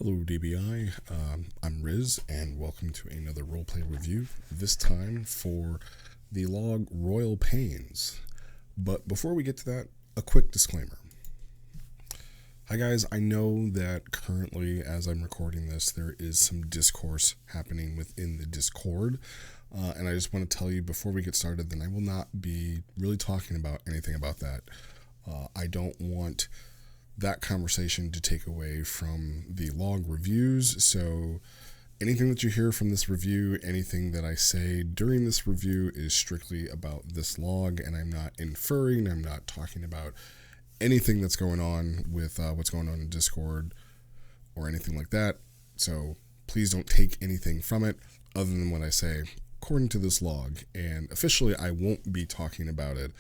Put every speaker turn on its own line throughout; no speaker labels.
Hello, DBI. I'm Riz, and welcome to another roleplay review, this time for the log Royal Pains. But before we get to that, a quick disclaimer. Hi guys, I know that currently, as I'm recording this, there is some discourse happening within the Discord, and I just want to tell you before we get started that I will not be really talking about anything about that. I don't want that conversation to take away from the log reviews, so anything that you hear from this review, anything that I say during this review is strictly about this log, and I'm not inferring, I'm not talking about anything that's going on with what's going on in Discord or anything like that. So please don't take anything from it other than what I say according to this log, and officially I won't be talking about it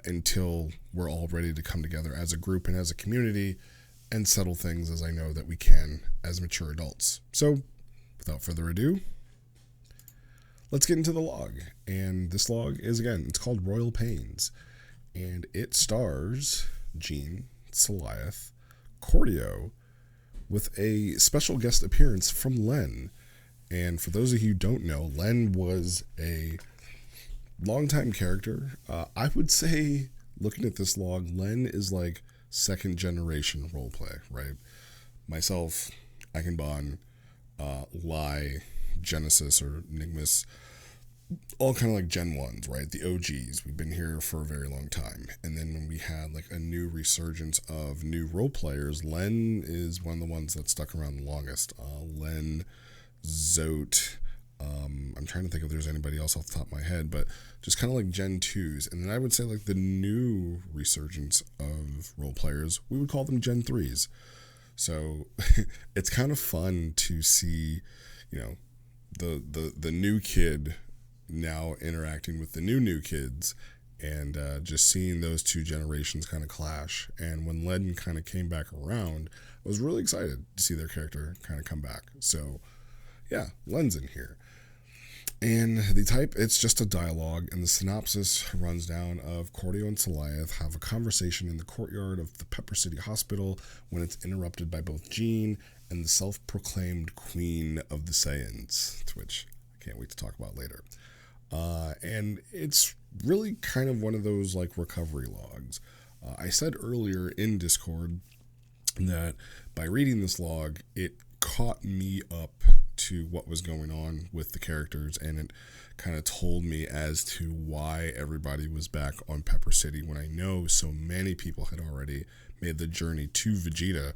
until we're all ready to come together as a group and as a community and settle things as I know that we can as mature adults. So without further ado, let's get into the log. And this log is, again, it's called Royal Pains, and it stars Jean, Saliath, Cordio, with a special guest appearance from Len. And for those of you who don't know, Len was a longtime character. I would say, looking at this log, Len is like second generation roleplay, right? Myself, Eichenbahn, Lai, Genesis or Nigmus, all kind of like Gen 1s, right? The OGs. We've been here for a very long time. And then when we had like a new resurgence of new role players, Len is one of the ones that stuck around the longest. Len, Zote, I'm trying to think if there's anybody else off the top of my head, but just kind of like Gen 2s. And then I would say like the new resurgence of role players, we would call them Gen 3s. So it's kind of fun to see, you know, the new kid now interacting with the new kids, and just seeing those two generations kind of clash. And when Len kind of came back around, I was really excited to see their character kind of come back. So yeah, Len's in here. And the type, it's just a dialogue, and the synopsis runs down of Cordio and Saliath have a conversation in the courtyard of the Pepper City Hospital when it's interrupted by both Jean and the self-proclaimed Queen of the Saiyans, which I can't wait to talk about later. And it's really kind of one of those like recovery logs. I said earlier in Discord that by reading this log, it caught me up to what was going on with the characters, and it kind of told me as to why everybody was back on Pepper City when I know so many people had already made the journey to Vegeta,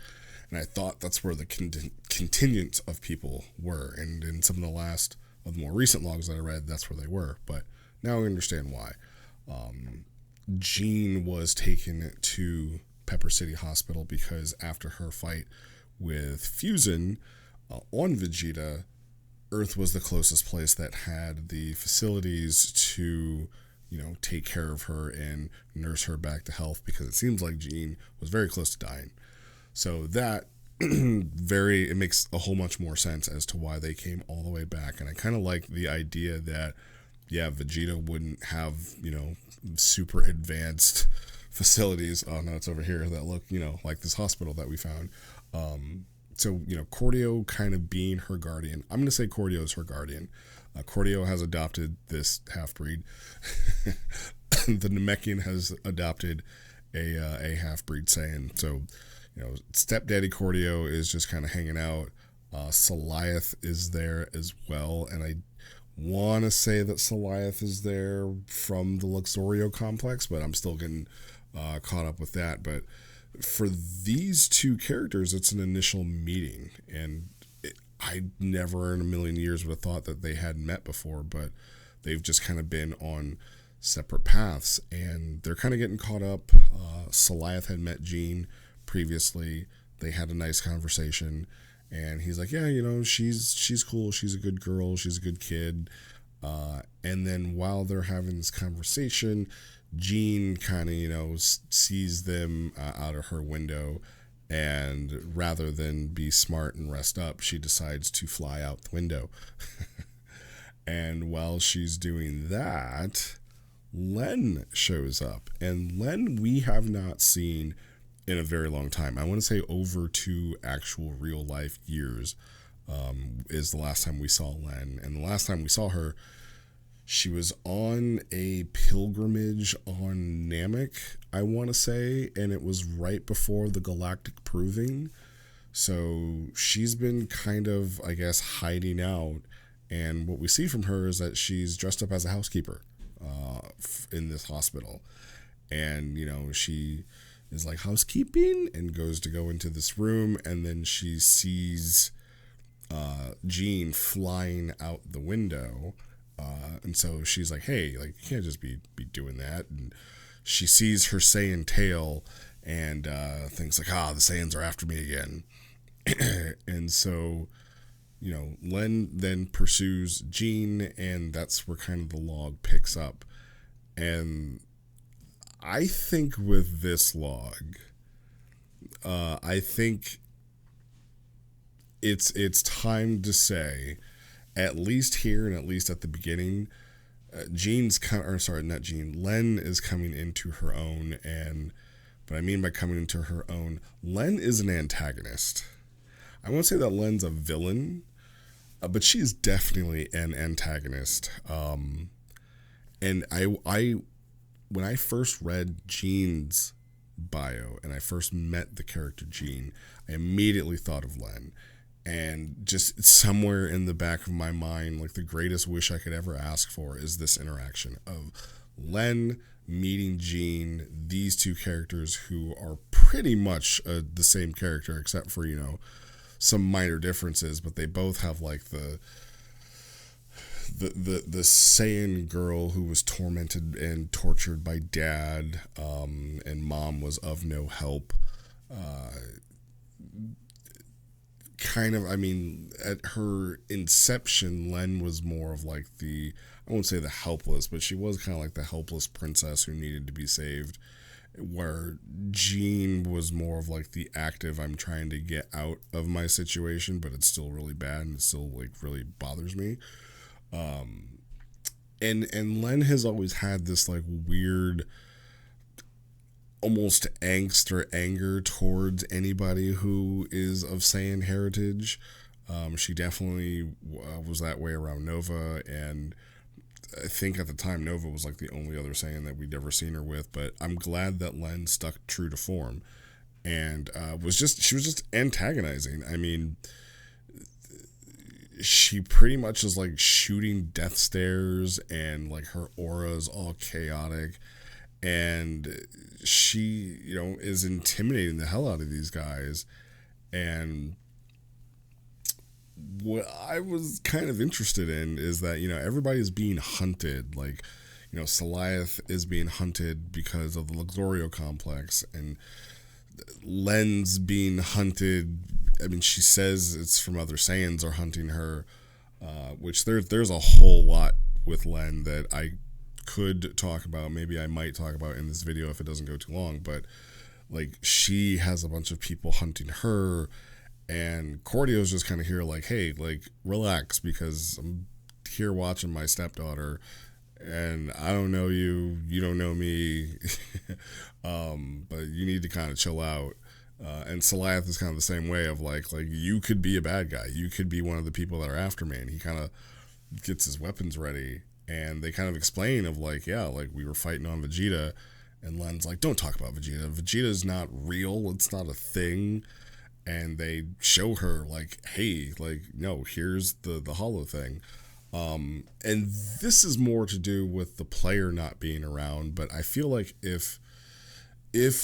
and I thought that's where the contingent of people were, and in some of the more recent logs that I read, that's where they were. But now I understand why. Jean was taken to Pepper City Hospital because after her fight with Fusen on Vegeta, Earth was the closest place that had the facilities to, you know, take care of her and nurse her back to health, because it seems like Jean was very close to dying. So that it makes a whole much more sense as to why they came all the way back. And I kind of like the idea that, yeah, Vegeta wouldn't have, you know, super advanced facilities. Oh no, it's over here that look, you know, like this hospital that we found. So, you know, Cordio kind of being her guardian. I'm going to say Cordio is her guardian. Cordio has adopted this half-breed. The Namekian has adopted a half-breed Saiyan. So, you know, stepdaddy Cordio is just kind of hanging out. Saliath is there as well. And I want to say that Saliath is there from the Luxorio complex, but I'm still getting caught up with that. But for these two characters, it's an initial meeting, and I never in a million years would have thought that they had met before, but they've just kind of been on separate paths, and they're kind of getting caught up. Saliath had met Jean previously. They had a nice conversation, and he's like, yeah, you know, she's cool, she's a good girl, she's a good kid. And then while they're having this conversation, Jean kind of, you know, sees them out of her window, and rather than be smart and rest up, she decides to fly out the window. And while she's doing that, Len shows up, and Len we have not seen in a very long time. I want to say over 2 actual real life years is the last time we saw Len. And the last time we saw her, she was on a pilgrimage on Namek, I want to say, and it was right before the Galactic Proving. So she's been kind of, I guess, hiding out. And what we see from her is that she's dressed up as a housekeeper in this hospital. And, you know, she is like, housekeeping, and goes to go into this room. And then she sees Jean flying out the window. And so she's like, hey, like, you can't just be doing that. And she sees her Saiyan tail and thinks like, the Saiyans are after me again. And so, you know, Len then pursues Jean, and that's where kind of the log picks up. And I think with this log, I think it's time to say, at least here and at least at the beginning, Len is coming into her own. And what I mean by coming into her own, Len is an antagonist. I won't say that Len's a villain, but she is definitely an antagonist. And I when I first read Jean's bio and I first met the character Jean, I immediately thought of Len. And just somewhere in the back of my mind, like, the greatest wish I could ever ask for is this interaction of Len meeting Jean, these two characters who are pretty much the same character, except for, you know, some minor differences, but they both have like the Saiyan girl who was tormented and tortured by dad, and mom was of no help. Kind of, I mean, at her inception, Len was more of like I won't say the helpless, but she was kind of like the helpless princess who needed to be saved, where Jean was more of like the active, I'm trying to get out of my situation, but it's still really bad and it still like really bothers me. And Len has always had this like weird, almost angst or anger towards anybody who is of Saiyan heritage. She definitely was that way around Nova, and I think at the time Nova was like the only other Saiyan that we'd ever seen her with. But I'm glad that Len stuck true to form and she was just antagonizing. I mean, she pretty much is like shooting death stares, and like her aura is all chaotic, and she, you know, is intimidating the hell out of these guys. And what I was kind of interested in is that, you know, everybody's being hunted. Like, you know, Saliath is being hunted because of the Luxorio complex, and Len's being hunted. I mean, she says it's from other Saiyans are hunting her, which there's a whole lot with Len that I could talk about. Maybe I might talk about in this video if it doesn't go too long. But like, she has a bunch of people hunting her, and Cordio's just kind of here like, hey, like, relax, because I'm here watching my stepdaughter, and I don't know you, you don't know me, but you need to kind of chill out. And Saliath is kind of the same way of like you could be a bad guy, you could be one of the people that are after me. And he kind of gets his weapons ready, and they kind of explain of like, yeah, like, we were fighting on Vegeta, and Len's like, don't talk about Vegeta. Vegeta's not real, it's not a thing. And they show her like, hey, like, no, here's the holo thing. And this is more to do with the player not being around, but I feel like if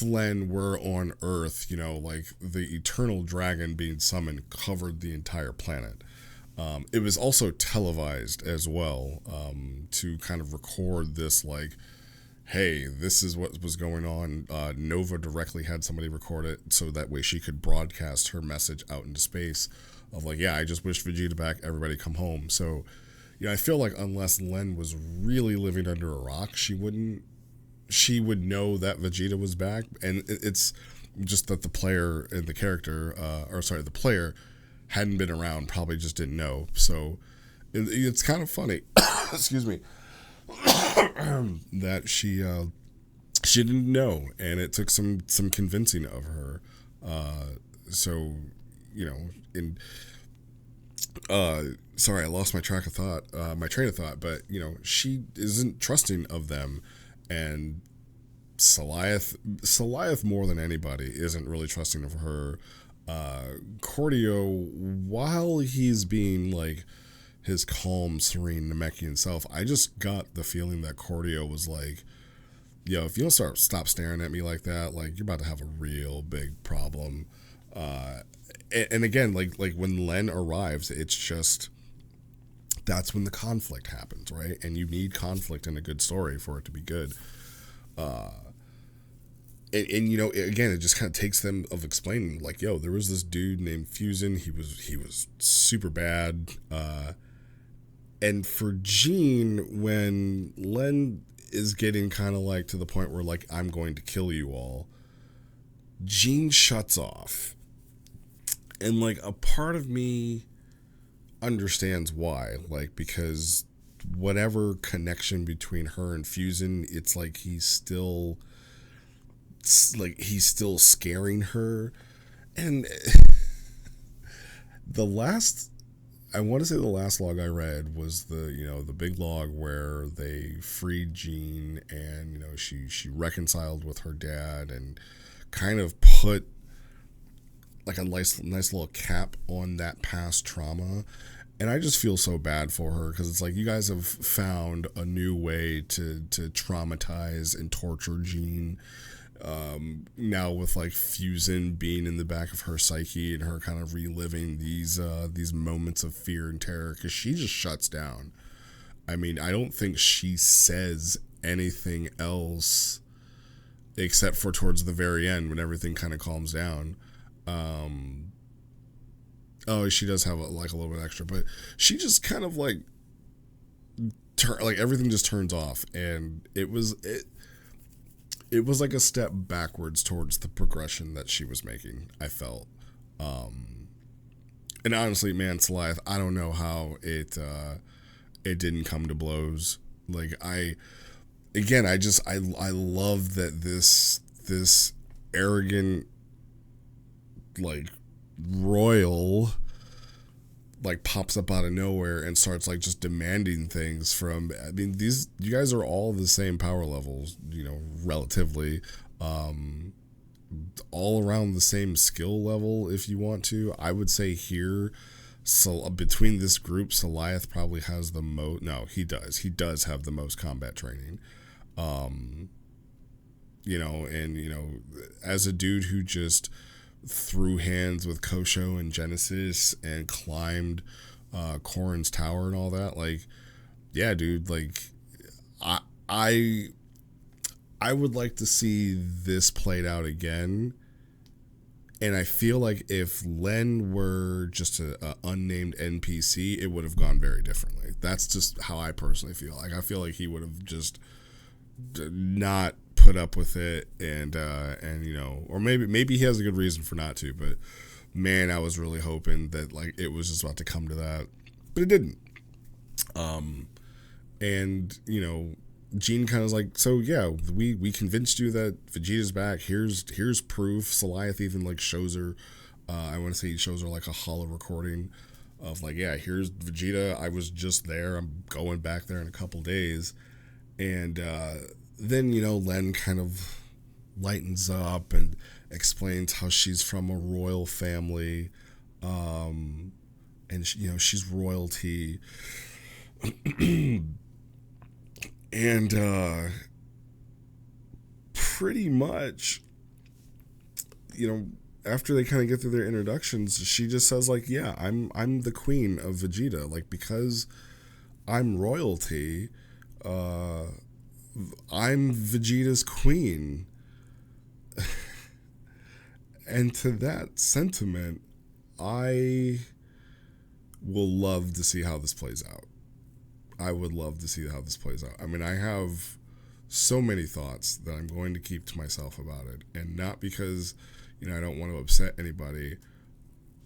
Len were on Earth, you know, like, the eternal dragon being summoned covered the entire planet. It was also televised as well, to kind of record this, like, hey, this is what was going on. Nova directly had somebody record it so that way she could broadcast her message out into space of like, yeah, I just wish Vegeta back, everybody come home. So, you know, I feel like unless Len was really living under a rock, she would know that Vegeta was back. And it's just that the player and the character, the player hadn't been around, probably just didn't know. So it's kind of funny, excuse me, that she she didn't know, and it took some convincing of her. So, you know, in sorry, I lost my track of thought, my train of thought. But you know, she isn't trusting of them, and Saliath more than anybody isn't really trusting of her. Cordio, while he's being like his calm, serene Namekian self, I just got the feeling that Cordio was like, yo, if you don't stop staring at me like that, like you're about to have a real big problem. And again, like when Len arrives, it's just that's when the conflict happens, right? And you need conflict in a good story for it to be good. And you know, again, it just kind of takes them of explaining, like, yo, there was this dude named Fusen. He was super bad. And for Jean, when Len is getting kind of like to the point where like I'm going to kill you all, Jean shuts off, and like a part of me understands why, like because whatever connection between her and Fusen, it's like he's still scaring her. And the last, I want to say the last log I read was the big log where they freed Jean, and you know she reconciled with her dad and kind of put like a nice little cap on that past trauma. And I just feel so bad for her, because it's like you guys have found a new way to traumatize and torture Jean. Now with like Fusen being in the back of her psyche and her kind of reliving these moments of fear and terror, because she just shuts down. I mean, I don't think she says anything else except for towards the very end when everything kind of calms down. Oh, she does have a little bit extra, but she just kind of like everything just turns off, and it was like a step backwards towards the progression that she was making, I felt. And honestly, man, Saliath, I don't know how it didn't come to blows. Like I love that this arrogant, like, royal, like, pops up out of nowhere and starts like just demanding things from, I mean, you guys are all the same power levels, you know, relatively, all around the same skill level if you want to. I would say here, so between this group, Saliath probably has the most. No, he does have the most combat training. You know, and you know, as a dude who just threw hands with Kosho and Genesis and climbed Corrin's tower and all that, like, yeah, dude, like, I would like to see this played out again. And I feel like if Len were just a unnamed NPC, it would have gone very differently. That's just how I personally feel. Like, I feel like he would have just not put up with it, and you know, or maybe he has a good reason for not to. But man, I was really hoping that like it was just about to come to that, but it didn't. And you know, Jean kind of was like, so yeah, we convinced you that Vegeta's back. Here's proof. Saliath even like shows her. I want to say he shows her like a holo recording of like, yeah, here's Vegeta. I was just there. I'm going back there in a couple days. And then, you know, Len kind of lightens up and explains how she's from a royal family, and you know, she's royalty. And pretty much, you know, after they kind of get through their introductions, she just says like, yeah, I'm the queen of Vegeta, like, because I'm royalty, I'm Vegeta's queen. And to that sentiment, I will love to see how this plays out. I would love to see how this plays out. I mean, I have so many thoughts that I'm going to keep to myself about it. And not because, you know, I don't want to upset anybody.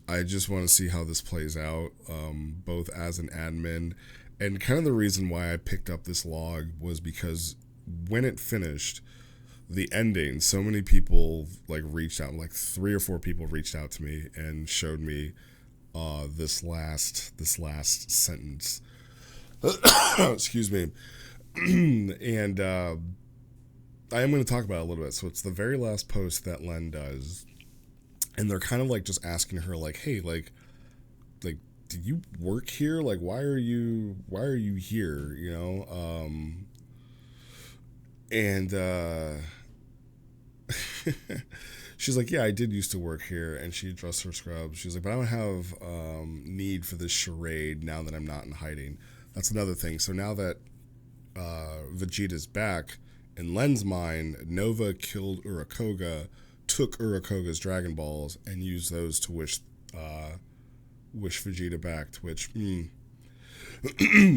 I just want to see how this plays out, both as an admin. And kind of the reason why I picked up this log was because when it finished, the ending, so many people like reached out, like 3 or 4 people reached out to me and showed me this last sentence. Excuse me. And I am going to talk about it a little bit. So it's the very last post that Len does, and they're kind of like just asking her like, hey, like did you work here? Like why are you here, you know? And she's like, yeah, I did used to work here. And she addressed her scrubs. She's like, but I don't have need for this charade now that I'm not in hiding. That's another thing. So now that Vegeta's back, in Len's mind, Nova killed Urakoga, took Urakoga's Dragon Balls, and used those to wish Vegeta back. To which,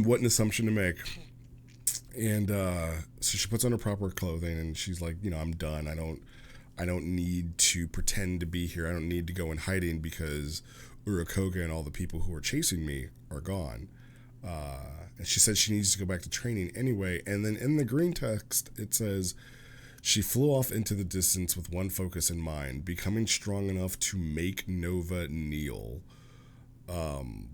what an assumption to make. And so she puts on her proper clothing, and she's like, I'm done. I don't need to pretend to be here. I don't need to go in hiding because Urakoga and all the people who are chasing me are gone. And she said she needs to go back to training anyway. And then in the green text, it says, she flew off into the distance with one focus in mind, becoming strong enough to make Nova kneel. And,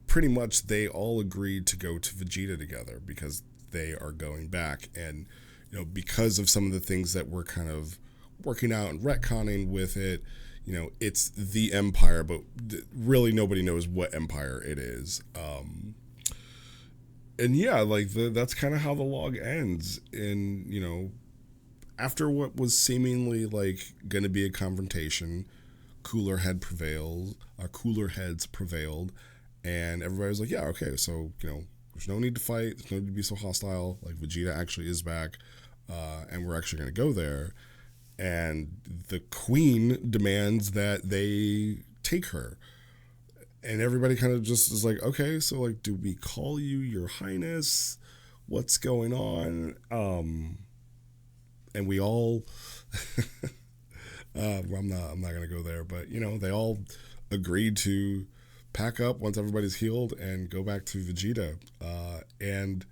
pretty much they all agreed to go to Vegeta together because they are going back. And, because of some of the things that we're kind of working out and retconning with it, it's the Empire, but really nobody knows what Empire it is. And yeah, like that's kind of how the log ends. And, after what was seemingly like going to be a confrontation, cooler heads prevailed, and everybody was like, yeah, okay, so, there's no need to fight, there's no need to be so hostile, like Vegeta actually is back, and we're actually going to go there. And the queen demands that they take her. And everybody kind of just is like, okay, so like, do we call you Your Highness? What's going on? And we all, I'm not going to go there, but they all agreed to pack up once everybody's healed and go back to Vegeta. And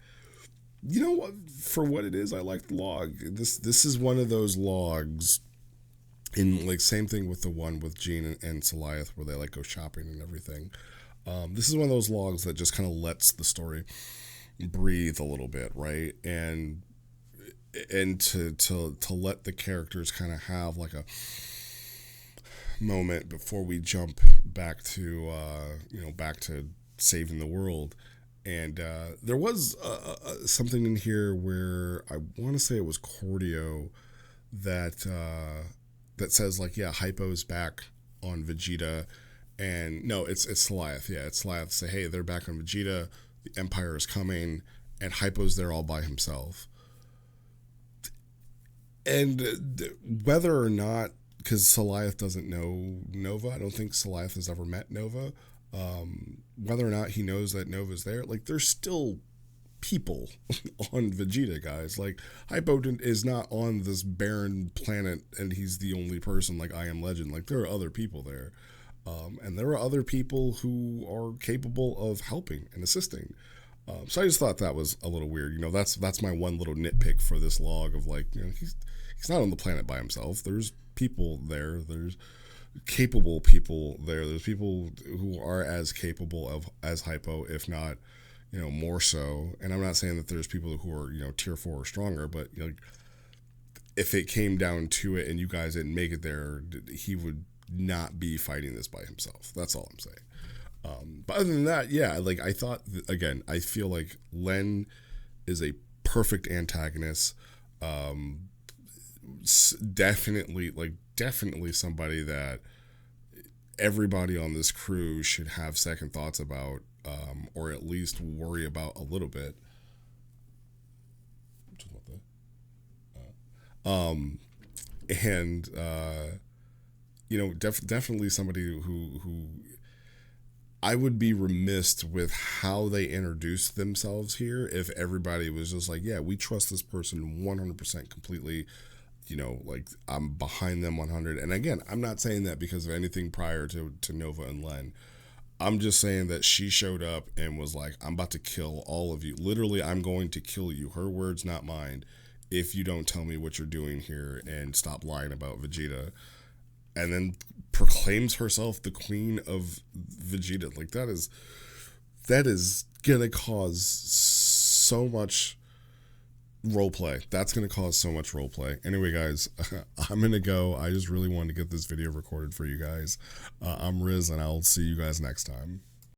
you know what? For what it is, I like the log. This is one of those logs, in like same thing with the one with Gene and Saliath where they like go shopping and everything. This is one of those logs that just kind of lets the story breathe a little bit, right? And to let the characters kind of have like a moment before we jump back to back to saving the world. And there was something in here where I want to say it was Cordio that says like, yeah, Hypo's back on Vegeta, and no, it's Saliath. Yeah, it's Saliath say, hey, they're back on Vegeta. The Empire is coming, and Hypo's there all by himself. And whether or not, because Saliath doesn't know Nova, I don't think Saliath has ever met Nova. Whether or not he knows that Nova's there, like there's still people on Vegeta, guys. Like Hypo is not on this barren planet and he's the only person like I Am Legend. Like there are other people there. And there are other people who are capable of helping and assisting. So I just thought that was a little weird. That's my one little nitpick for this log of like, he's not on the planet by himself. There's people there. There's capable people there. There's people who are as capable as Hypo, if not, more so. And I'm not saying that there's people who are, tier 4 or stronger, but if it came down to it and you guys didn't make it there, he would not be fighting this by himself. That's all I'm saying. But other than that, yeah, like I thought, again, I feel like Len is a perfect antagonist. Definitely somebody that everybody on this crew should have second thoughts about, or at least worry about a little bit. Definitely somebody who I would be remiss with how they introduced themselves here if everybody was just like, yeah, we trust this person 100% completely. Like I'm behind them 100. And again, I'm not saying that because of anything prior to Nova and Len. I'm just saying that she showed up and was like, I'm about to kill all of you. Literally, I'm going to kill you. Her words, not mine. if you don't tell me what you're doing here and stop lying about Vegeta, and then proclaims herself the queen of Vegeta. Like, that is gonna cause so much roleplay. That's gonna cause so much roleplay. Anyway, guys, I'm gonna go. I just really wanted to get this video recorded for you guys. I'm Riz, and I'll see you guys next time.